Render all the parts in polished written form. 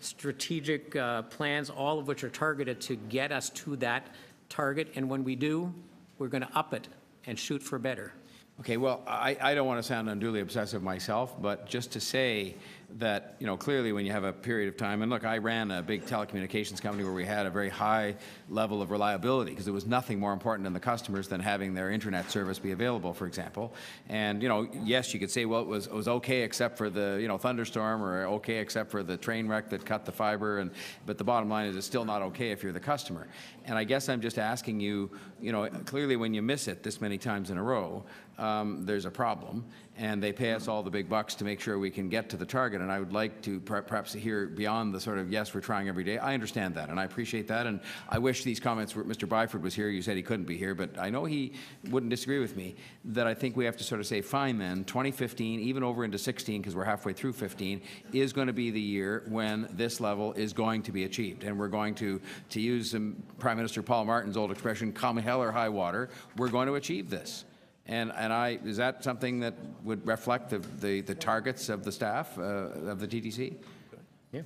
strategic plans, all of which are targeted to get us to that target. And when we do, we're going to up it and shoot for better. Okay, well, I don't want to sound unduly obsessive myself, but just to say that, you know, clearly when you have a period of time, and look, I ran a big telecommunications company where we had a very high level of reliability because there was nothing more important to the customers than having their internet service be available, for example. And, you know, yes, you could say, well, it was okay except for the, you know, thunderstorm, or okay except for the train wreck that cut the fiber, but the bottom line is it's still not okay if you're the customer. And I guess I'm just asking you, you know, clearly when you miss it this many times in a row, there's a problem, and they pay us all the big bucks to make sure we can get to the target. And I would like to perhaps hear beyond the sort of, yes, we're trying every day. I understand that, and I appreciate that, and I wish these comments were, Mr. Byford was here, you said he couldn't be here, but I know he wouldn't disagree with me, that I think we have to sort of say, fine then, 2015, even over into 16, because we're halfway through 15, is going to be the year when this level is going to be achieved. And we're going to use Prime Minister Paul Martin's old expression, come hell or high water, we're going to achieve this. And is that something that would reflect the targets of the staff of the TTC? Yeah.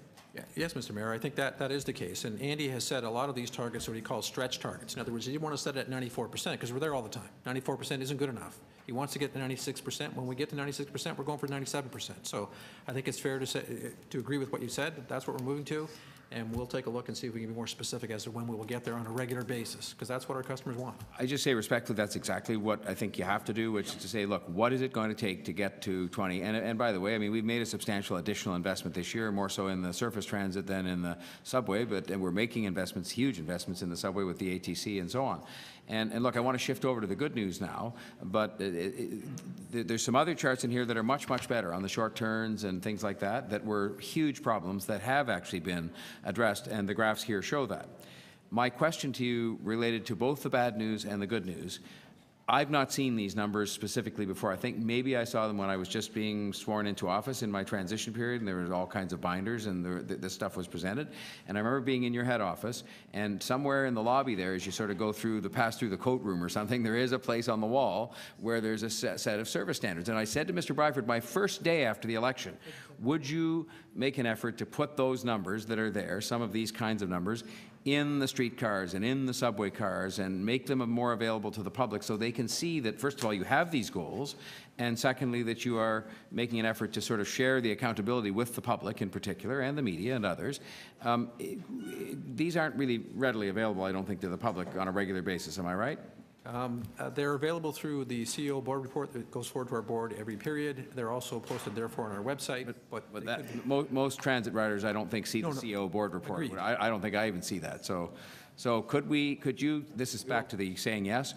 Yes, Mr. Mayor, I think that is the case. And Andy has said a lot of these targets are what he calls stretch targets. In other words, he didn't want to set it at 94% because we're there all the time. 94% isn't good enough. He wants to get to 96%. When we get to 96%, we're going for 97%. So I think it's fair to agree with what you said. That's what we're moving to. And we'll take a look and see if we can be more specific as to when we will get there on a regular basis, because that's what our customers want. I just say respectfully, that's exactly what I think you have to do, which is to say, look, what is it going to take to get to 20? And by the way, I mean, we've made a substantial additional investment this year, more so in the surface transit than in the subway, and we're making investments, huge investments in the subway with the ATC and so on. And look, I want to shift over to the good news now, but there's some other charts in here that are much, much better on the short turns and things like that, that were huge problems that have actually been addressed, and the graphs here show that. My question to you related to both the bad news and the good news. I've not seen these numbers specifically before. I think maybe I saw them when I was just being sworn into office in my transition period, and there was all kinds of binders, and this stuff was presented. And I remember being in your head office, and somewhere in the lobby there, as you sort of go through pass through the coat room or something, there is a place on the wall where there's a set of service standards. And I said to Mr. Byford, my first day after the election, would you make an effort to put those numbers that are there, some of these kinds of numbers, in the streetcars and in the subway cars, and make them more available to the public so they can see that, first of all, you have these goals, and secondly, that you are making an effort to sort of share the accountability with the public in particular, and the media and others. These aren't really readily available, I don't think, to the public on a regular basis. Am I right? They're available through the CEO board report that goes forward to our board every period. They're also posted, therefore, on our website. But most transit riders, I don't think, see the CEO board report. I don't think I even see that. So could you, this is back to the saying yes,